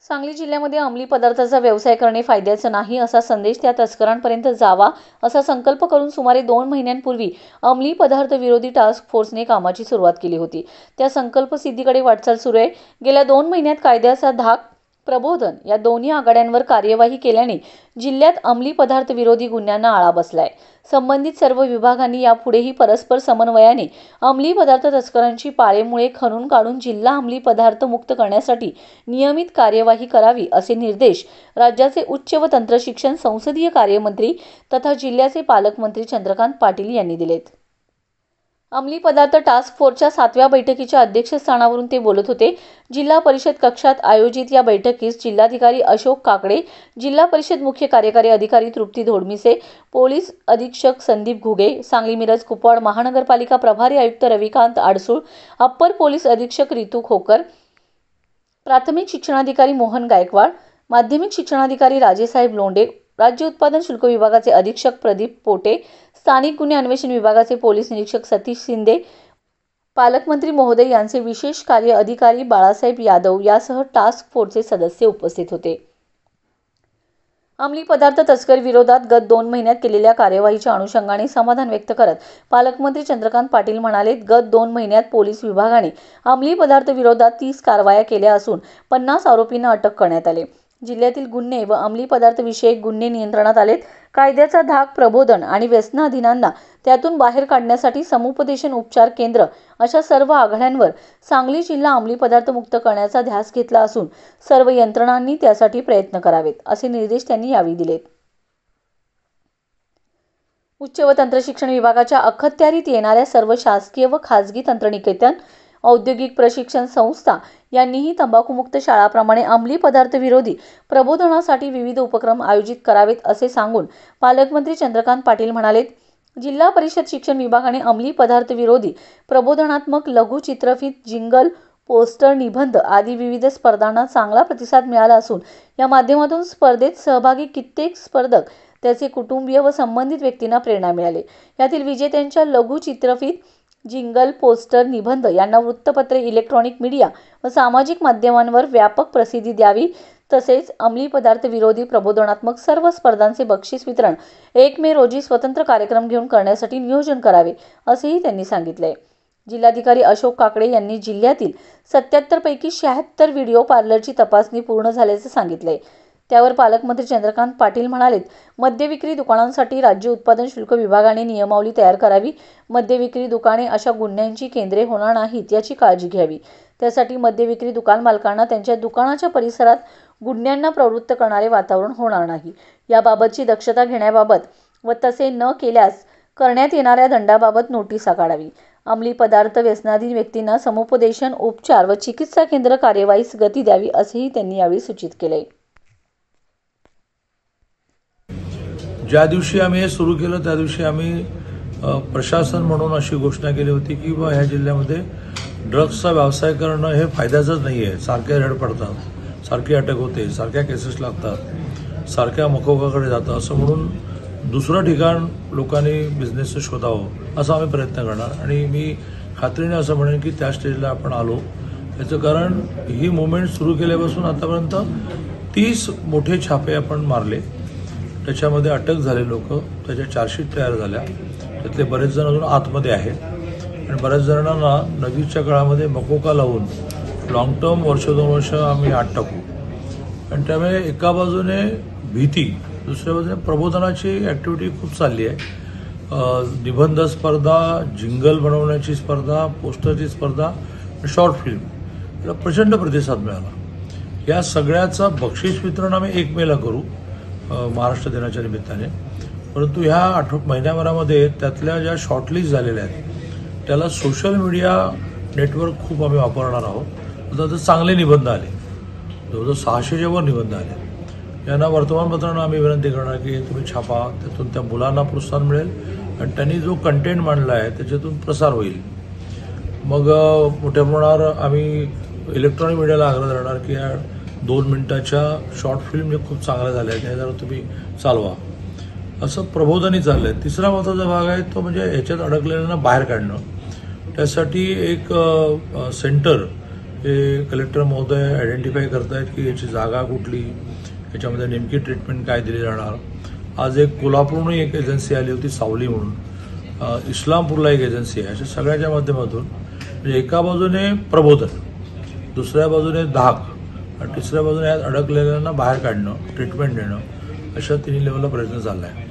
सांगली जिल्ह्यामध्ये अंमली पदार्थाचा व्यवसाय करणे फायद्याचे नाही असा संदेश त्या तस्करांपर्यंत जावा असा संकल्प करून सुमारे 2 महिन्यांपूर्वी अंमली पदार्थ विरोधी टास्क फोर्सने कामाची सुरुवात केली होती। त्या संकल्प सिद्धीकडे वाटचाल सुरू आहे। गेल्या 2 महिन्यात कायद्याचा धाक प्रबोधन या दोन्ही आघाड्यांवर कार्यवाही केल्याने जिल्ह्यात अंमली पदार्थ विरोधी गुन्ह्यांना आळा बसलाय। संबंधित सर्व विभागांनी यापुढेही परस्पर समन्वयाने अंमली पदार्थ तस्करांची पाळेमुळे खणून काढून जिल्हा अंमली पदार्थ मुक्त करण्यासाठी नियमित कार्यवाही करावी असे निर्देश राज्याचे उच्च व तंत्र शिक्षण संसदीय कार्यमंत्री तथा जिल्ह्याचे पालकमंत्री चंद्रकांत पाटील यांनी दिलेत। अंमली पदार्थ टास्क फोर्सच्या 7व्या बैठकीच्या अध्यक्षस्थानावरून ते बोलत होते। जिल्हा परिषद कक्षात आयोजित या बैठकीस जिल्हाधिकारी अशोक काकडे, जिल्हा परिषद मुख्य कार्यकारी अधिकारी तृप्ती धोडमिसे, पोलीस अधीक्षक संदीप घुगे, सांगली मिरज कुपवाड महानगरपालिका प्रभारी आयुक्त रविकांत आडसूळ, अप्पर पोलीस अधीक्षक रितू खोकर, प्राथमिक शिक्षणाधिकारी मोहन गायकवाड, माध्यमिक शिक्षणाधिकारी राजेसाहेब लोंढे, राज्य उत्पादन शुल्क विभागाचे अधीक्षक प्रदीप पोटे, स्थानिक गुन्हे अन्वेषण विभागाचे पोलीस निरीक्षक सतीश शिंदे, पालकमंत्री महोदय यांचे विशेष कार्य अधिकारी बाळासाहेब यादव यासह टास्क फोर्सचे सदस्य उपस्थित होते। अंमली पदार्थ तस्करी विरोधात गत 2 महिन्यात केलेल्या कार्यवाहीच्या अनुषंगाने समाधान व्यक्त करत पालकमंत्री चंद्रकांत पाटील म्हणाले, गत 2 महिन्यात पोलीस विभागाने अंमली पदार्थ विरोधात 30 कारवाया केल्या असून 50 आरोपींना अटक करण्यात आले। जिल्ह्यातील गुन्हे व अंमली पदार्थ विषयक गुन्हे नियंत्रणात आलेत। कायद्याचा धाक प्रबोधन आणि व्यसनाधीनांना त्यातून बाहेर काढण्यासाठी समुपदेशन उपचार केंद्र अशा सर्व आघाड्यांवर सांगली जिल्हा अंमली पदार्थ मुक्त करण्याचा ध्यास घेतला असून सर्व यंत्रणांनी त्यासाठी प्रयत्न करावेत असे निर्देश त्यांनी यावेळी दिलेत। उच्च व तंत्र शिक्षण विभागाच्या अखत्यारीत येणाऱ्या सर्व शासकीय व खासगी तंत्रनिकेतन औद्योगिक प्रशिक्षण संस्था यांनीही तंबाखूमुक्त शाळाप्रमाणे अंमली पदार्थ विरोधी प्रबोधनासाठी विविध उपक्रम आयोजित करावेत असे सांगून पालकमंत्री चंद्रकांत पाटील म्हणाले, जिल्हा परिषद शिक्षण विभागाने अंमली पदार्थ विरोधी प्रबोधनात्मक लघु चित्रफित, जिंगल, पोस्टर, निबंध आदी विविध स्पर्धांना चांगला प्रतिसाद मिळाला असून या माध्यमातून स्पर्धेत सहभागी कित्येक स्पर्धक, त्याचे कुटुंबीय व संबंधित व्यक्तींना प्रेरणा मिळाली। यातील विजेत्यांच्या लघु चित्रफित, जिंगल, पोस्टर, निबंध यांना वृत्तपत्रे, इलेक्ट्रॉनिक मीडिया व सामाजिक माध्यमांवर व्यापक प्रसिद्धी द्यावी। तसेच अंमली पदार्थ विरोधी प्रबोधनात्मक सर्व स्पर्धांचे बक्षीस वितरण 1 मे रोजी स्वतंत्र कार्यक्रम घेऊन करण्यासाठी नियोजन करावे असेही त्यांनी सांगितले। जिल्हाधिकारी अशोक काकडे यांनी जिल्ह्यातील 77 पैकी 76 व्हिडिओ पार्लरची तपासणी पूर्ण झाल्याचे सांगितले। त्यावर पालकमंत्री चंद्रकांत पाटील म्हणालेत, मद्य विक्री दुकानांसाठी राज्य उत्पादन शुल्क विभागाने नियमावली तयार करावी। मद्य विक्री दुकाने अशा गुन्ह्यांची केंद्रे होणार नाहीत याची काळजी घ्यावी। त्यासाठी मद्य विक्री दुकान मालकांना त्यांच्या दुकानाच्या परिसरात गुन्ह्यांना प्रवृत्त करणारे वातावरण होणार नाही याबाबतची दक्षता घेण्याबाबत व तसे न केल्यास करण्यात येणाऱ्या दंडाबाबत नोटीसा काढावी। अंमली पदार्थ व्यसनाधीन व्यक्तींना समुपदेशन, उपचार व चिकित्सा केंद्र कार्यवाहीस गती द्यावी असेही त्यांनी यावेळी सूचित केले। ज्या दिवशी आम्ही हे सुरू केलं त्या दिवशी आम्ही प्रशासन म्हणून अशी घोषणा केली होती की ह्या जिल्ह्यामध्ये ड्रग्सचा व्यवसाय करणं हे फायद्याचंच नाही आहे। सारखे रेड पडतात, सारखी अटक होते, सारख्या केसेस लागतात, सारख्या मकोकाकडे जातं, असं म्हणून दुसरं ठिकाण लोकांनी बिझनेसचं शोधावं असा आम्ही प्रयत्न करणार। आणि मी खात्रीने असं म्हणेन की त्या स्टेजला आपण आलो। याचं कारण ही मुवमेंट सुरू केल्यापासून आतापर्यंत 30 मोठे छापे आपण मारले, त्याच्यामध्ये अटक झाले लोक, त्याच्या चार्जशीट तयार झाल्या, त्यातले बरेच जण अजून आतमध्ये आहेत आणि बऱ्याच जणांना नदीच्या काळामध्ये मकोका लावून लॉंग टर्म वर्ष 2 वर्ष आम्ही आत टाकू। आणि त्यामुळे एका बाजूने भीती, दुसऱ्या बाजूने प्रबोधनाची ॲक्टिव्हिटी खूप चालली आहे। निबंध स्पर्धा, जिंगल बनवण्याची स्पर्धा, पोस्टरची स्पर्धा, शॉर्ट फिल्म याला प्रचंड प्रतिसाद मिळाला। या सगळ्याचा बक्षीस वितरण आम्ही 1 मेला करू महाराष्ट्र दिनाच्या निमित्ताने। परंतु ह्या महिन्याभरामध्ये त्यातल्या ज्या शॉर्टलिस्ट झालेल्या आहेत त्याला सोशल मीडिया नेटवर्क खूप आम्ही वापरणार आहोत। आता चांगले निबंध आले, जवळजवळ 600च्या वर निबंध आले। यांना वर्तमानपत्रांना आम्ही विनंती करणार की तुम्ही छापा, त्यातून त्या मुलांना प्रोत्साहन मिळेल आणि त्यांनी जो कंटेंट मांडला आहे त्याच्यातून प्रसार होईल। मग मोठ्या प्रमाणावर आम्ही इलेक्ट्रॉनिक मीडियाला आग्रह करणार की 2 मिनिटाच्या शॉर्ट फिल्म जे खूप चांगल्या झाल्या आहेत त्या जरा तुम्ही चालवा, असं प्रबोधनही चाललंय। तिसरा महत्त्वाचा भाग आहे तो म्हणजे ह्याच्यात अडकलेल्यांना बाहेर काढणं। त्यासाठी एक सेंटर हे कलेक्टर महोदय आयडेंटिफाय करतायत की याची जागा कुठली, याच्यामध्ये नेमकी ट्रीटमेंट काय दिली जाणार. आज एक कोल्हापूरहून एक एजन्सी आली होती सावली म्हणून, इस्लामपूरला एक एजन्सी आहे. अशा सगळ्याच्या माध्यमातून म्हणजे एका बाजूने प्रबोधन, दुसऱ्या बाजूने धाक आणि तिसऱ्या बाजूने यात अडकलेल्यांना बाहेर काढणं, ट्रीटमेंट देणं, अशा तिन्ही लेवलला प्रयत्न चालला आहे.